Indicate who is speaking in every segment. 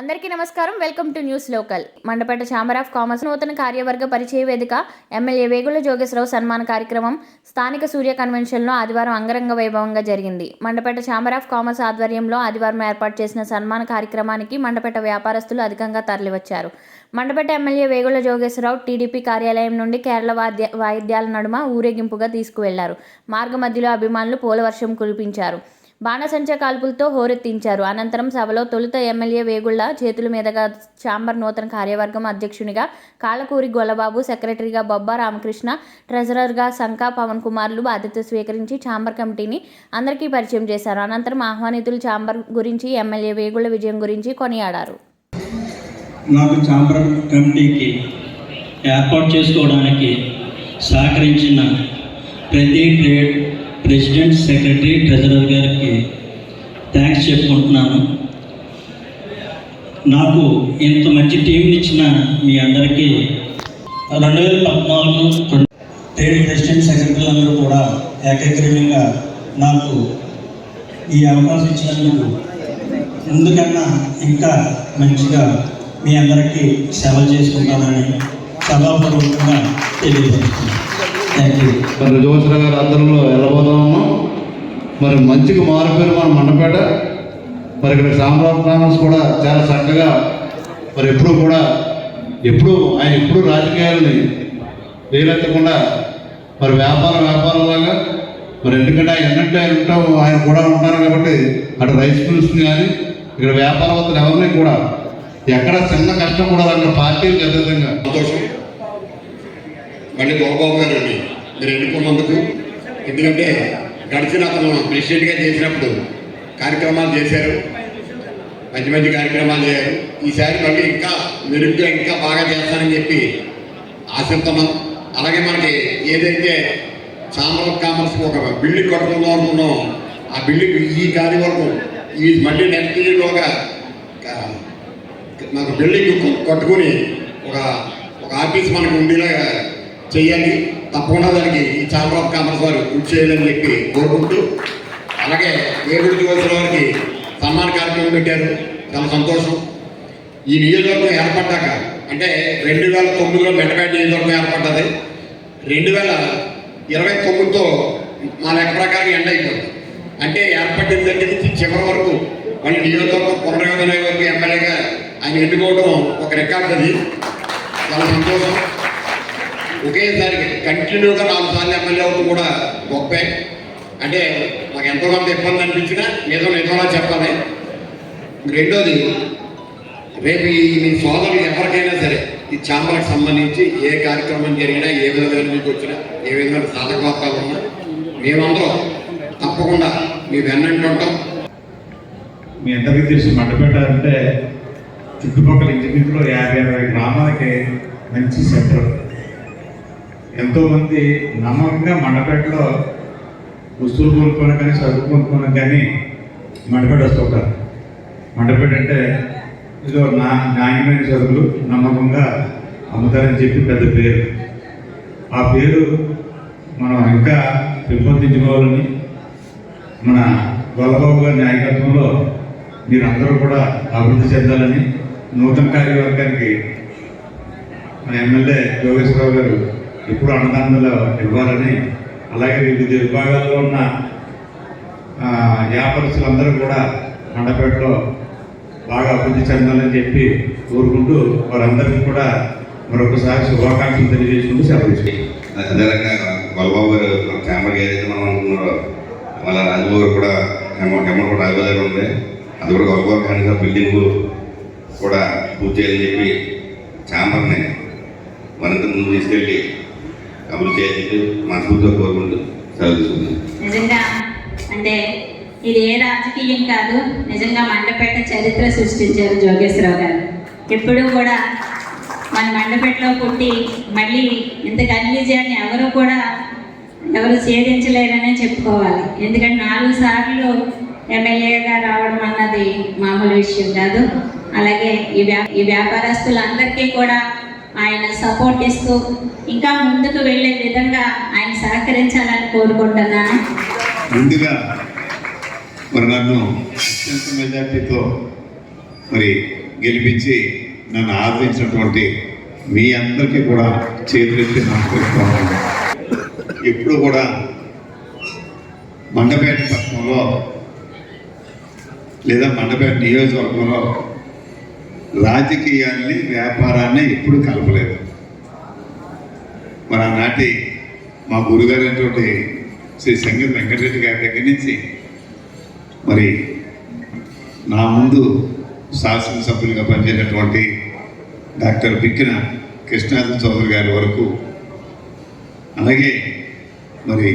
Speaker 1: అందరికీ నమస్కారం. Welcome to news local. Mandapeta chamber of commerce నూతన కార్యవర్గ పరిచయ వేదిక ఎమ్మెల్యే వేగుళ్ల జోగేశ్వరరావు సన్మాన కార్యక్రమం స్థానిక సూర్య కన్వెన్షన్లో ఆదివారం అంగరంగ వైభవంగా జరిగింది. మండపేట ఛాంబర్ ఆఫ్ కామర్స్ ఆధ్వర్యంలో ఆదివారం ఏర్పాటు చేసిన సన్మాన కార్యక్రమానికి మండపేట వ్యాపారస్తులు అధికంగా తరలివచ్చారు. మండపేట ఎమ్మెల్యే వేగుళ్ల జోగేశ్వరరావు టీడీపీ కార్యాలయం నుండి కేరళ వాయిద్యాల నడుమ ఊరేగింపుగా తీసుకువెళ్లారు. మార్గ మధ్యలో అభిమానులు పూలవర్షం కురిపించారు. బాణసంచా కాల్పులతో హోరెత్తించారు. అనంతరం సభలో తొలుత ఎమ్మెల్యే వేగుళ్ల చేతుల మీదుగా ఛాంబర్ నూతన కార్యవర్గం అధ్యక్షునిగా కాళ్ళకూరి గొల్లబాబు, సెక్రటరీగా బొబ్బా రామకృష్ణ, ట్రెజరర్గా శంకా పవన్ కుమార్లు బాధ్యత స్వీకరించి ఛాంబర్ కమిటీని అందరికీ పరిచయం చేశారు. అనంతరం ఆహ్వానితులు ఛాంబర్ గురించి, ఎమ్మెల్యే వేగుళ్ల విజయం గురించి కొనియాడారు.
Speaker 2: నాకు ఛాంబర్ కమిటీకి ఏర్పాటు చేసుకోవడానికి సహకరించిన ప్రతి ట్రేడ్ ప్రెసిడెంట్, సెక్రటరీ, ట్రెజరర్ గారికి థ్యాంక్స్ చెప్పుకుంటున్నాను. నాకు ఇంత మంచి టీంని ఇచ్చిన మీ అందరికీ 2014 ట్రేడ్ ప్రెసిడెంట్, సెక్రటరీలు అందరూ కూడా ఏకగ్రీవంగా నాకు ఈ అవకాశం ఇచ్చినందుకు ముందుకన్నా ఇంకా మంచిగా మీ అందరికీ సేవ చేసుకుంటానని సభాపూర్వకంగా తెలియజేస్తున్నాను.
Speaker 3: మరి జోగేశ్వరరావు గారి ఆధ్వర్యంలో వెళ్ళబోతున్నాము. మరి మంచిగా మారిపోయిన మన మండపేట, మరి ఇక్కడ ఛాంబర్ కామర్స్ కూడా చాలా చక్కగా మరి ఆయన ఎప్పుడు రాజకీయాలని వేలెత్తకుండా మరి వ్యాపారంలాగా మరి ఎందుకంటే ఆయన ఎన్నట్టు ఆయన కూడా ఉంటారు కాబట్టి అటు రైస్ మిల్స్ని కానీ ఇక్కడ వ్యాపారవేత్తలు ఎవరిని కూడా ఎక్కడ చిన్న కష్టం కూడా అక్కడ పార్టీలు అదేవిధంగా
Speaker 4: సంతోషం. మళ్ళీ గోపాబు గారు మీరు ఎన్నుకున్నందుకు, ఎందుకంటే గడిచిన అతను ప్రెసిడెంట్గా చేసినప్పుడు కార్యక్రమాలు చేశారు, మంచి మంచి కార్యక్రమాలు చేశారు. ఈసారి మళ్ళీ ఇంకా మెరుగ్గా ఇంకా బాగా చేస్తానని చెప్పి ఆశిస్తున్నాం. అలాగే మనకి ఏదైతే ఛాంబర్ ఆఫ్ కామర్స్ ఒక బిల్డింగ్ కట్టుకుందాం అనుకున్నాం, ఆ బిల్డింగ్ ఈ కార్యవర్గం ఈ మళ్ళీ నెక్స్ట్ ఇయర్లోగా నాకు బిల్డింగ్ కట్టుకుని ఒక ఆఫీస్ మనకు ఉండేలా చేయాలి. తప్పకుండా దానికి ఈ ఛాంబర్ ఆఫ్ కామర్స్ వారు కృషి చేయాలని చెప్పి కోరుకుంటూ, అలాగే వేగుళ్ల జోగేశ్వరరావు గారికి సన్మాన కార్యక్రమం పెట్టారు, చాలా సంతోషం. ఈ నియోజకవర్గం ఏర్పడ్డాక అంటే 2009లో మండపేట నియోజకవర్గం ఏర్పడ్డది. 2029తో మా లెక్క ప్రకారం ఎండ్ అయిపోయింది. అంటే ఏర్పడిన దగ్గర నుంచి చివరి వరకు మళ్ళీ నియోజకవర్గం పునర్విభజన వరకు ఎమ్మెల్యేగా ఆయన ఎన్నుకోవడం ఒక రికార్డు. అది చాలా సంతోషం. ఒకేసారి కంటిన్యూగా 4 సార్లు ఎమ్మెల్యే అవడం కూడా గొప్పే. అంటే మాకు ఎంతో కొంత ఇబ్బంది అనిపించినా నిజంలా చెప్పాలి. రెండోది, రేపు మీ సోదరులు ఎవరికైనా సరే ఈ ఛాంబర్కి సంబంధించి ఏ కార్యక్రమం జరిగినా, ఏ విధంగా మీకు వచ్చినా, ఏ విధంగా సాధకవాతాలు ఉన్నా మేమందరం తప్పకుండా మీ వెన్నంటి ఉంటాం.
Speaker 3: మీ అందరికీ తెలిసి మండపేట అంటే చుట్టుపక్కల ఇంచుమించులో 50-60 గ్రామాలకి మంచి సెంటర్. ఎంతోమంది నమ్మకంగా మండపేటలో వస్తువులు కొనుక్కోను కానీ, సరుకు కొనుక్కోను కానీ మండపేట వస్తుంటారు. మండపేట అంటే ఇదో నాణ్యమైన సరుకులు నమ్మకంగా అమ్ముతారని చెప్పి పెద్ద పేరు. ఆ పేరు మనం ఇంకా పెంపొందించుకోవాలని మన గొల్లబాబు గారి నాయకత్వంలో మీరందరూ కూడా అభివృద్ధి చెందాలని, నూతన కార్యవర్గానికి మన ఎమ్మెల్యే జోగేశ్వరరావు గారు ఎప్పుడు అన్నదానంలో ఇవ్వాలని, అలాగే వివిధ విభాగాల్లో ఉన్న వ్యాపారస్తులందరూ కూడా మండపేటలో బాగా అభివృద్ధి చెందాలని చెప్పి కోరుకుంటూ వారందరికీ కూడా మరొకసారి శుభాకాంక్షలు తెలియజేసుకుంటూ సెలవు.
Speaker 5: అదే రకంగా గొల్లబాబు గారు ఛాంబర్కి ఏదైతే మనం అనుకున్నారో మళ్ళీ రాజబాబు గారు కూడా హెమ్మర్ కూడా రాజబాబు గారు ఉంది, అది కూడా గొల్లబాబు కానీ బిల్డింగ్ కూడా పూర్తి చేయాలని చెప్పి ఛాంబర్ని మరింత ముందు తీసుకెళ్ళి అభివృద్ధి చేయాలని మనస్ఫూర్తిగా కోరుకుంటూ సెలవు తీసుకుంటాం.
Speaker 6: నిజంగా అంటే ఇది ఏ రాజకీయం కాదు, నిజంగా మండపేట చరిత్ర సృష్టించారు జోగేశ్వరరావు గారు. ఎప్పుడూ కూడా మన మండపేటలో పుట్టి మళ్ళీ ఇంత ఘన విజయాన్ని ఎవరు ఛేదించలేరనే చెప్పుకోవాలి. ఎందుకంటే 4 సార్లు ఎమ్మెల్యేగా రావడం అన్నది మామూలు విషయం కాదు. అలాగే ఈ వ్యాపారస్తులందరికీ కూడా ఆయన సపోర్ట్ ఇస్తూ ఇంకా ముందుకు వెళ్ళే విధంగా ఆయన సహకరించాలని కోరుకుంటున్నాను.
Speaker 5: ముందుగా మరి నన్ను అత్యంత మెజార్టీతో మరి
Speaker 3: గెలిపించి నన్ను ఆదరించినటువంటి మీ అందరికీ కూడా చేతులెత్తి నమస్కరిస్తున్నాను. ఎప్పుడు కూడా మండపేట పట్టణంలో లేదా మండపేట నియోజకవర్గంలో రాజకీయాల్ని వ్యాపారాన్ని ఎప్పుడు కలపలేదు. మరి ఆనాటి మా గురుగారు అయినటువంటి శ్రీ సంగీత వెంకటరెడ్డి గారి దగ్గర నుంచి మరి నా ముందు శాసనసభ్యులుగా పనిచేసినటువంటి డాక్టర్ బిక్కిన కృష్ణాద్రి చౌదరి గారి వరకు, అలాగే మరి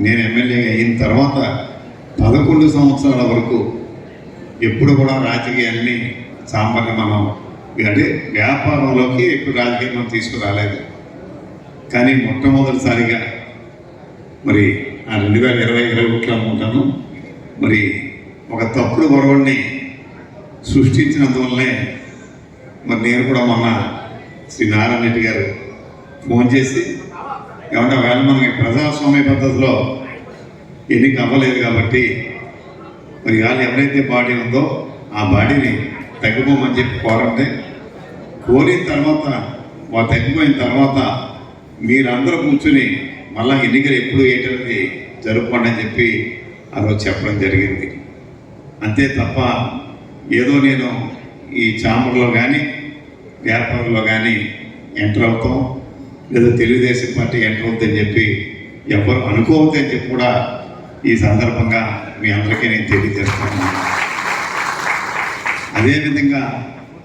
Speaker 3: నేను ఎమ్మెల్యేగా అయిన తర్వాత 11 సంవత్సరాల వరకు ఎప్పుడు కూడా రాజకీయాన్ని సామాన్య మనం అంటే వ్యాపారంలోకి ఎప్పుడు రాజకీయం మనం తీసుకురాలేదు. కానీ మొట్టమొదటిసారిగా మరి 2021 అనుకుంటాను మరి ఒక తప్పుడు గొడవల్ని సృష్టించినందువల్లనే మరి నేను కూడా మొన్న శ్రీ నారాయణ రెడ్డి గారు ఫోన్ చేసి ఏమంటే వేళ మనకి ప్రజాస్వామ్య పద్ధతిలో ఎన్నిక అవ్వలేదు కాబట్టి మరి వాళ్ళు ఎవరైతే బాడీ ఉందో ఆ బాడీని తగ్గిపోమని చెప్పి కోరిన తర్వాత తగ్గిపోయిన తర్వాత మీరందరూ కూర్చుని మళ్ళా ఎన్నికలు ఎప్పుడు ఏంటనేది జరుపుకోండి అని చెప్పి ఆ రోజు చెప్పడం జరిగింది. అంతే తప్ప ఏదో నేను ఈ ఛాంబర్లో కానీ వ్యాపారంలో కానీ ఎంటర్ అవుతాం లేదా తెలుగుదేశం పార్టీ ఎంటర్ అవుతుందని చెప్పి ఎవరు అనుకోవద్దని చెప్పి కూడా ఈ సందర్భంగా మీ అందరికీ నేను తెలియజేస్తున్నాను. అదేవిధంగా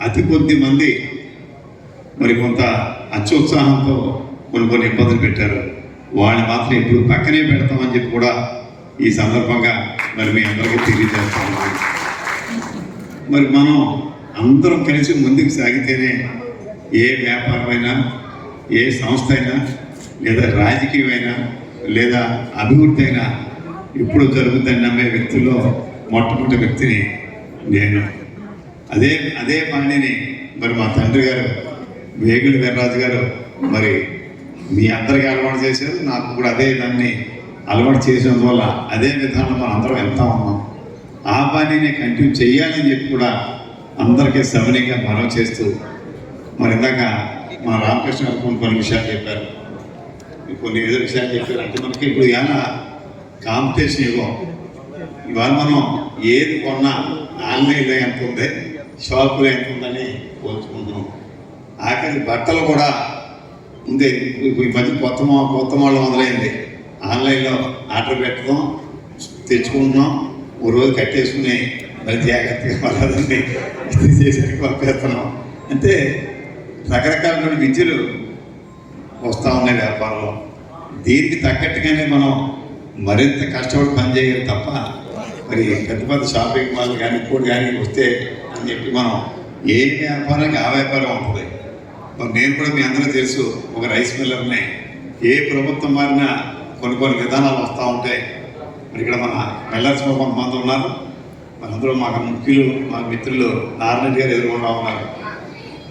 Speaker 3: అతి కొద్ది మంది మరి కొంత అత్యుత్సాహంతో కొన్ని ఇబ్బందులు పెట్టారు. వాళ్ళని మాత్రం ఇప్పుడు పక్కనే పెడతామని చెప్పి కూడా ఈ సందర్భంగా మరి మీ అందరికీ తెలియజేస్తాను. మరి మనం అందరం కలిసి ముందుకు సాగితేనే ఏ వ్యాపారమైనా ఏ సంస్థ అయినా లేదా రాజకీయమైనా లేదా అభివృద్ధి అయినా ఇప్పుడు జరుగుతుందని నమ్మే వ్యక్తుల్లో మొట్టమొదటి వ్యక్తిని నేను. అదే పనిని మరి మా తండ్రి గారు వేగుల వీర్రాజు గారు మరి మీ అందరికీ అలవాటు చేశారు, నాకు కూడా అదే దాన్ని అలవాటు చేసినందువల్ల అదే విధానం మనం అందరం వెళ్తా ఉన్నాం. ఆ పనిని కంటిన్యూ చేయాలని చెప్పి కూడా అందరికీ సవినీయంగా మనవి చేస్తూ మరి ఇందాక మా రామకృష్ణ గారు కొన్ని విషయాలు చెప్పారు, కొన్ని ఏదో విషయాలు చెప్పారు. అంటే మనకి ఇప్పుడు ఏమైనా కాంపిటీషన్ ఇవ్వం. ఇవాళ మనం ఏది కొన్నా ఆన్లైన్లో ఎంత ఉంది, షాపులో ఎంత ఉందని పోల్చుకుంటున్నాం. ఆఖరి బట్టలు కూడా ఉంది. ఈ మధ్య కొత్త మోడల్ మొదలైంది. ఆన్లైన్లో ఆర్డర్ పెట్టడం, తెచ్చుకుంటున్నాం, ఓ రోజు కట్టేసుకుని మరి జాగ్రత్తగా వాళ్ళని ఇది చేసరికి పంపేస్తున్నాం. అంటే రకరకాల విద్యలు వస్తూ ఉన్నాయి వ్యాపారంలో. దీనికి తగ్గట్టుగానే మనం మరింత కష్టపడి పనిచేయాలి తప్ప మరి పెద్ద షాపింగ్ మాల్ కానీ ఇంకోటి కానీ వస్తే అని చెప్పి మనం ఏ వ్యాపారానికి ఆ వ్యాపారం ఉంటుంది. మరి నేను కూడా మీ అందరూ తెలుసు, ఒక రైస్ మిల్లర్ని. ఏ ప్రభుత్వం మారినా కొన్ని విధానాలు వస్తూ ఉంటాయి. మరి ఇక్కడ మన మిల్లర్స్ కొంతమంది ఉన్నారు. మనందరూ మాకు ముఖ్యులు మా మిత్రులు నారాయణ గారు ఎదుర్కొంటూ ఉన్నారు.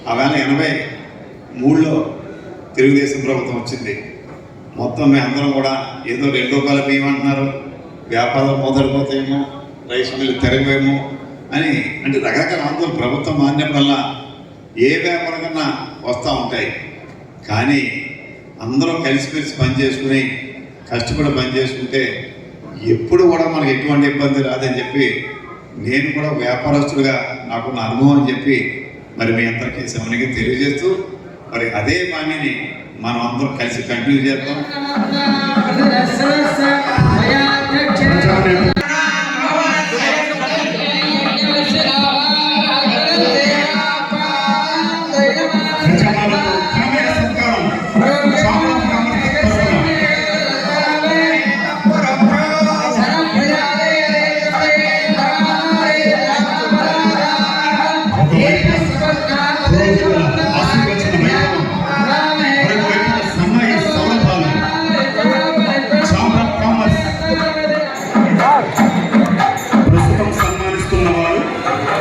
Speaker 3: ఆవేళ 83లో తెలుగుదేశం ప్రభుత్వం వచ్చింది. మొత్తం మేము అందరం కూడా ఏదో ₹2 బియ్యం అంటున్నారు, వ్యాపారాలు మొదలుపోతాయేమో, రైస్ మిల్లు తెరవేమో అని అంటే రకరకాల ఆందోళన ప్రభుత్వం మారినప్పుడల్లా ఏ వ్యాపారం కన్నా వస్తూ ఉంటాయి. కానీ అందరం కలిసిమెలిసి పనిచేసుకుని కష్టపడి పనిచేసుకుంటే ఎప్పుడు కూడా మనకు ఎటువంటి ఇబ్బంది రాదని చెప్పి నేను కూడా వ్యాపారస్తులుగా నాకున్న అనుభవం అని చెప్పి మరి మీ అందరికీ సమనికి తెలియజేస్తూ మరి అదే పనిని మనం అందరం కలిసి కంటిన్యూ చేద్దాం.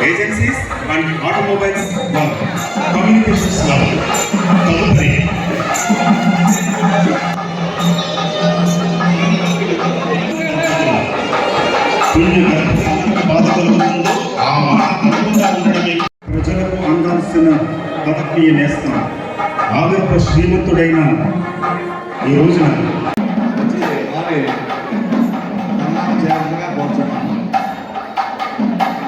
Speaker 7: ఏజెన్సీస్ అండ్ ఆటోమొబైల్స్ కమ్యూనికేషన్స్ తదుపరి బాధ కలుగుతుందో ఆ మాట తప్పకుండా ఉండడమే ప్రజలకు రాసిన పదకీయ నేస్తం ఆదర్భ శ్రీమంతుడైన ఈ రోజున